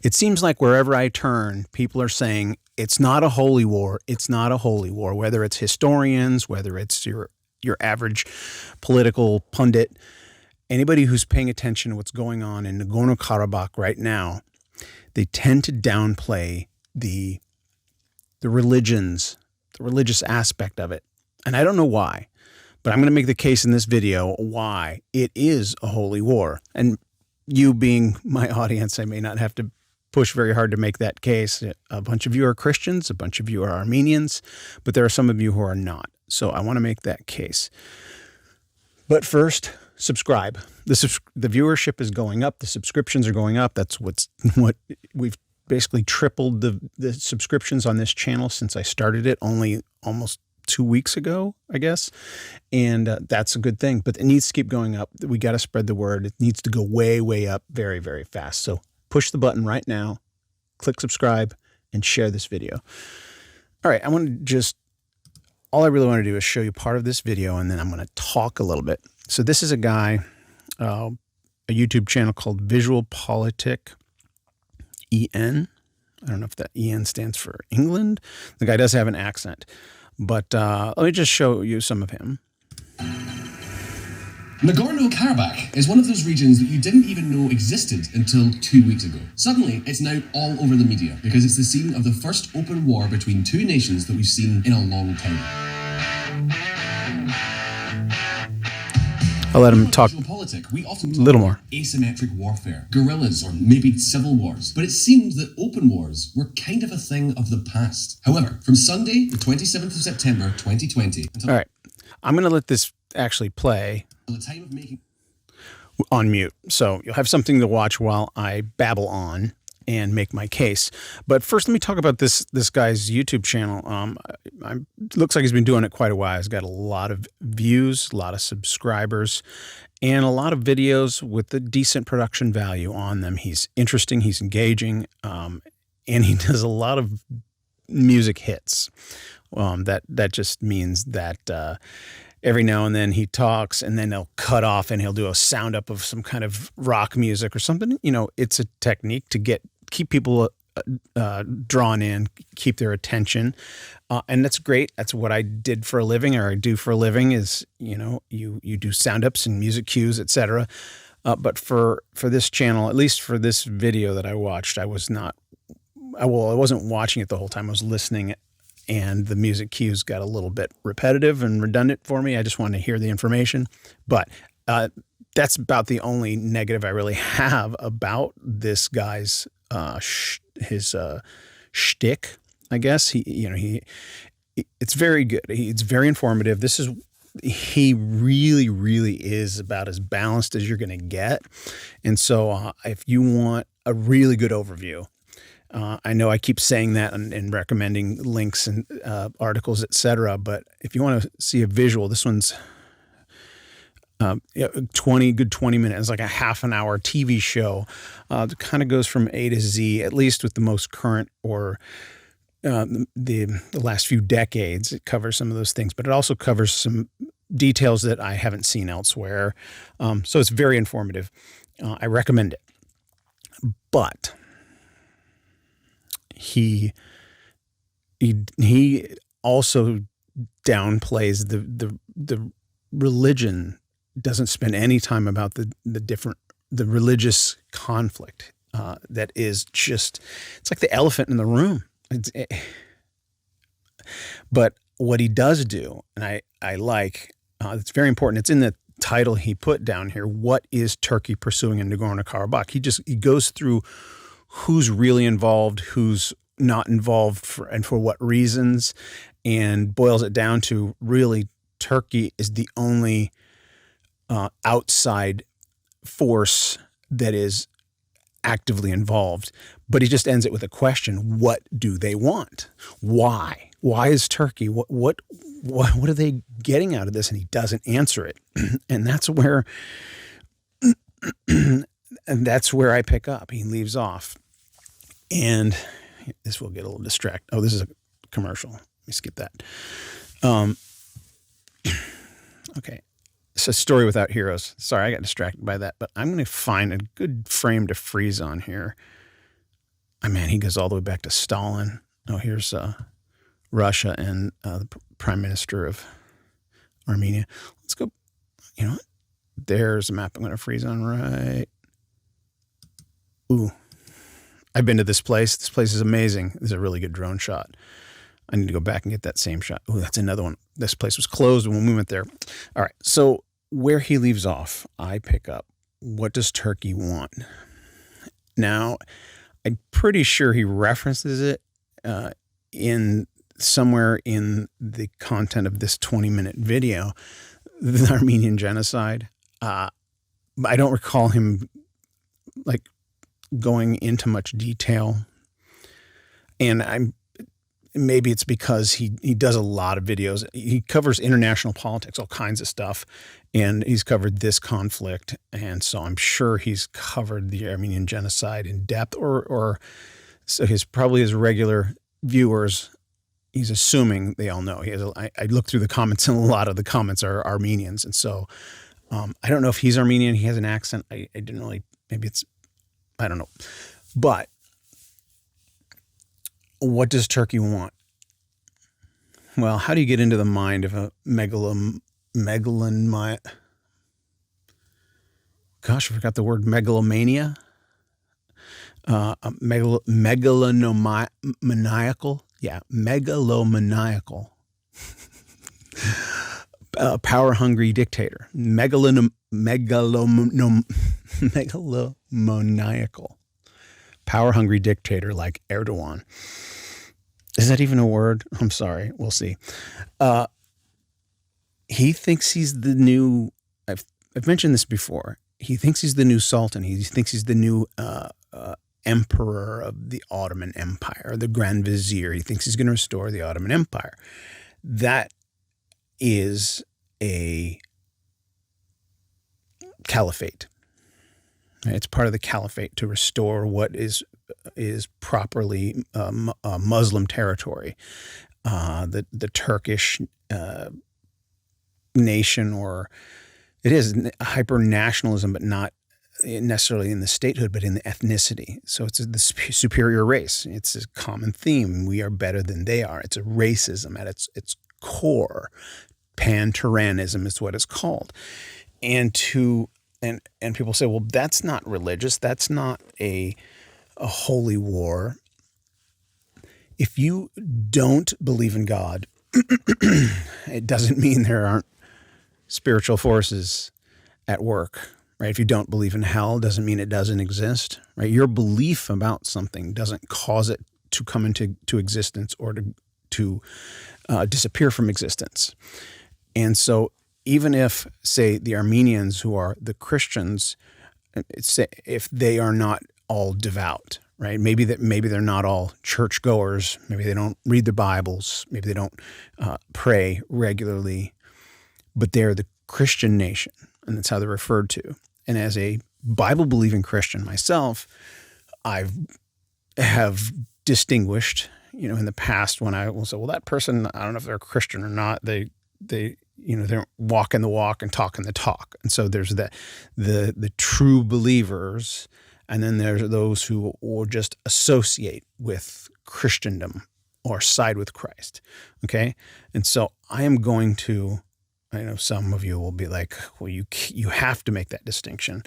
It seems like wherever I turn, people are saying it's not a holy war. It's not a holy war. Whether it's historians, whether it's your average political pundit, anybody who's paying attention to what's going on in Nagorno Karabakh right now, they tend to downplay the religions, the religious aspect of it. And I don't know why, but I'm going to make the case in this video why it is a holy war. And you being my audience, I may not have to push very hard to make that case. A bunch of you are Christians, a bunch of you are Armenians, but there are some of you who are not. So I want to make that case. But first, subscribe. The viewership is going up. The subscriptions are going up. That's what we've basically tripled the subscriptions on this channel since I started it only almost 2 weeks ago, I guess. And that's a good thing, but it needs to keep going up. We got to spread the word. It needs to go way, way up very, very fast. So push the button right now, click subscribe, and share this video. All right. All I really want to do is show you part of this video, and then I'm going to talk a little bit. So this is a guy, a YouTube channel called Visual Politic EN. I don't know if that EN stands for England. The guy does have an accent. But let me just show you some of him. Nagorno Karabakh is one of those regions that you didn't even know existed until 2 weeks ago. Suddenly, it's now all over the media because it's the scene of the first open war between two nations that we've seen in a long time. I'll let him talk we often talk a little more. Asymmetric warfare, guerrillas, or maybe civil wars. But it seems that open wars were kind of a thing of the past. However, from Sunday, the 27th of September, 2020... All right. I'm going to let this actually play the time of making on mute. So you'll have something to watch while I babble on and make my case. But first, let me talk about this guy's YouTube channel. Looks like he's been doing it quite a while. He's got a lot of views, a lot of subscribers, and a lot of videos with a decent production value on them. He's interesting, he's engaging, and he does a lot of music hits. That just means that every now and then he talks, and then they'll cut off and he'll do a sound up of some kind of rock music or something. You know, it's a technique to keep people drawn in, keep their attention. And that's great. That's what I did for a living, or I do for a living, is, you know, you do sound ups and music cues, etc. But for this channel, at least for this video that I watched, I wasn't watching it the whole time. I was listening, and the music cues got a little bit repetitive and redundant for me. I just wanted to hear the information. But that's about the only negative I really have about this guy's shtick, I guess. It's very good. It's very informative. He really, really is about as balanced as you're going to get. And so if you want a really good overview, I know I keep saying that and recommending links and articles, etc. But if you want to see a visual, this one's 20 minutes. It's like a half an hour TV show. It kind of goes from A to Z, at least with the most current or the last few decades. It covers some of those things, but it also covers some details that I haven't seen elsewhere. So it's very informative. I recommend it. But he also downplays the religion. Doesn't spend any time about the religious conflict that is just, it's like the elephant in the room. But what he does do, and I like, it's very important. It's in the title he put down here. What is Turkey pursuing in Nagorno-Karabakh? He goes through who's really involved, who's not involved, and for what reasons, and boils it down to really Turkey is the only outside force that is actively involved. But he just ends it with a question: what do they want? Why? Why is Turkey? What are they getting out of this? And he doesn't answer it. And that's where I pick up. He leaves off. And this will get a little distracted. Oh, this is a commercial. Let me skip that. Okay. It's a story without heroes. Sorry, I got distracted by that, but I'm going to find a good frame to freeze on here. Man, he goes all the way back to Stalin. Oh, here's Russia and the prime minister of Armenia. Let's go. You know what? There's a map I'm going to freeze on right. Ooh. I've been to this place. This place is amazing. This is a really good drone shot. I need to go back and get that same shot. Ooh, that's another one. This place was closed when we went there. All right. So where he leaves off, I pick up. What does Turkey want? Now, I'm pretty sure he references it in somewhere in the content of this 20-minute video, the Armenian genocide. I don't recall him like going into much detail, and maybe it's because he does a lot of videos. He covers international politics, all kinds of stuff, and he's covered this conflict, and so I'm sure he's covered the Armenian genocide in depth, or so his regular viewers, he's assuming they all know. I looked through the comments, and a lot of the comments are Armenians, and so I don't know if he's Armenian. He has an accent. I didn't really. Maybe it's. I don't know, but what does Turkey want? Well, how do you get into the mind of a Gosh, I forgot the word megalomania. Megalomaniacal. Yeah, megalomaniacal. Power-hungry dictator. Megalomaniacal. Power-hungry dictator like Erdogan. Is that even a word? I'm sorry. We'll see. He thinks he's the new. I've mentioned this before. He thinks he's the new sultan. He thinks he's the new emperor of the Ottoman Empire, the Grand Vizier. He thinks he's going to restore the Ottoman Empire. That is a caliphate. It's part of the caliphate to restore what is properly Muslim territory. The Turkish nation, or it is hyper-nationalism, but not necessarily in the statehood, but in the ethnicity. So it's the superior race. It's a common theme. We are better than they are. It's a racism at its core. Pan-Tyrannism is what it's called. And people say, well, that's not religious. That's not a holy war. If you don't believe in God, it doesn't mean there aren't spiritual forces at work, right? If you don't believe in hell, doesn't mean it doesn't exist, right? Your belief about something doesn't cause it to come into existence or to disappear from existence. And so even if, say, the Armenians, who are the Christians, if they are not all devout, right? Maybe they're not all churchgoers. Maybe they don't read the Bibles. Maybe they don't pray regularly. But they're the Christian nation, and that's how they're referred to. And as a Bible-believing Christian myself, I have distinguished, in the past when I will say, well, that person, I don't know if they're a Christian or not. They they're walking the walk and talking the talk. And so there's the true believers, and then there's those who will just associate with Christendom or side with Christ. Okay. And so I am going to, I know some of you will be like, well, you have to make that distinction.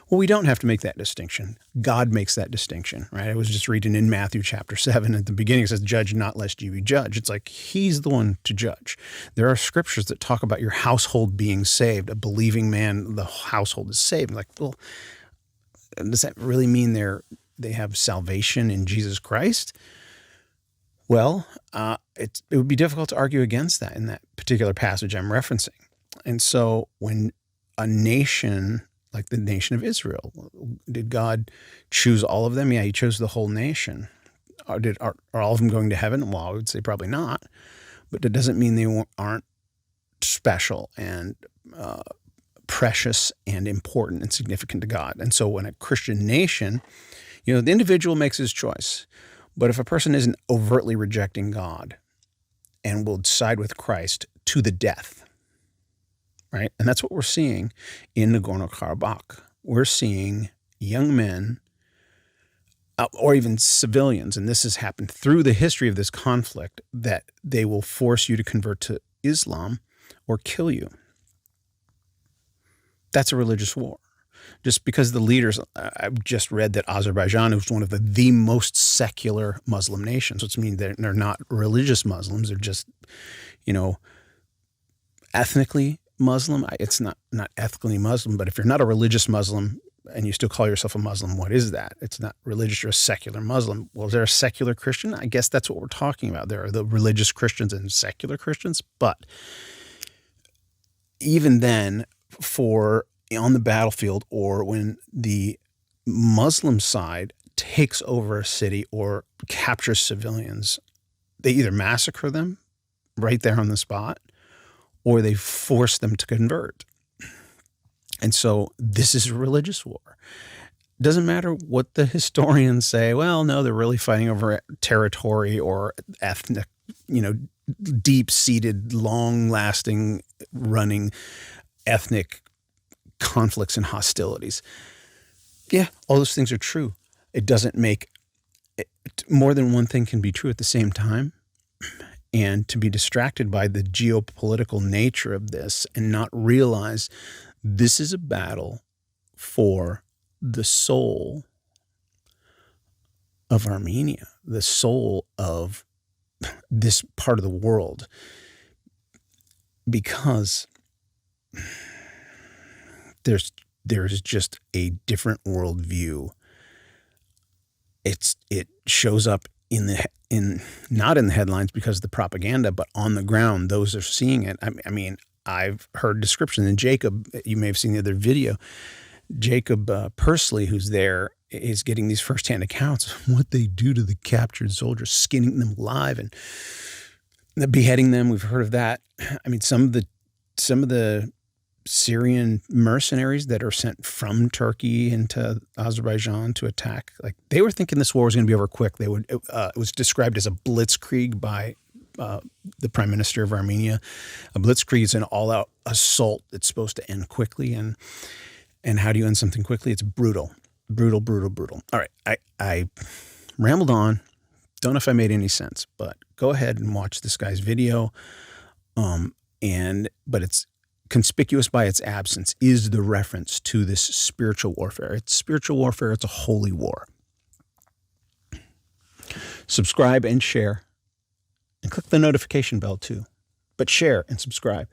Well, we don't have to make that distinction. God makes that distinction, right? I was just reading in Matthew chapter 7 at the beginning. It says, judge not lest you be judged. It's like he's the one to judge. There are scriptures that talk about your household being saved. A believing man, the household is saved. Like, well, does that really mean they have salvation in Jesus Christ? Well, it would be difficult to argue against that in that particular passage I'm referencing. And so when a nation like the nation of Israel, did God choose all of them? Yeah, he chose the whole nation. Are all of them going to heaven? Well, I would say probably not. But that doesn't mean they aren't special and precious and important and significant to God. And so when a Christian nation, the individual makes his choice. But if a person isn't overtly rejecting God and will side with Christ to the death, right? And that's what we're seeing in Nagorno Karabakh. We're seeing young men or even civilians, and this has happened through the history of this conflict, that they will force you to convert to Islam or kill you. That's a religious war. Just because the leaders, I've just read that Azerbaijan is one of the most secular Muslim nations, which means they're not religious Muslims. They're just, ethnically Muslim. It's not ethnically Muslim, but if you're not a religious Muslim and you still call yourself a Muslim, what is that? It's not religious. You're a secular Muslim. Well, is there a secular Christian? I guess that's what we're talking about. There are the religious Christians and secular Christians, but even then, on the battlefield, or when the Muslim side takes over a city or captures civilians, they either massacre them right there on the spot, or they force them to convert. And so this is a religious war. Doesn't matter what the historians say. Well, no, they're really fighting over territory or ethnic, deep-seated, long-lasting, running ethnic conflicts and hostilities. Yeah, all those things are true. It doesn't make more than one thing can be true at the same time. And to be distracted by the geopolitical nature of this and not realize this is a battle for the soul of Armenia, the soul of this part of the world, because there's just a different worldview. It shows up not in the headlines because of the propaganda, but on the ground, those are seeing it. I mean, I've heard descriptions, and Jacob, you may have seen the other video, Jacob Pursley, who's there, is getting these firsthand accounts of what they do to the captured soldiers, skinning them alive and beheading them. We've heard of that. I mean, some of the Syrian mercenaries that are sent from Turkey into Azerbaijan to attack, like, they were thinking this war was going to be over quick. It was described as a blitzkrieg by the Prime Minister of Armenia. A blitzkrieg is an all-out assault that's supposed to end quickly, and how do you end something quickly? It's brutal. All right, I rambled on. Don't know if I made any sense, but go ahead and watch this guy's video. But it's conspicuous by its absence is the reference to this spiritual warfare. It's spiritual warfare. It's a holy war. Subscribe and share, and click the notification bell too. But share and subscribe.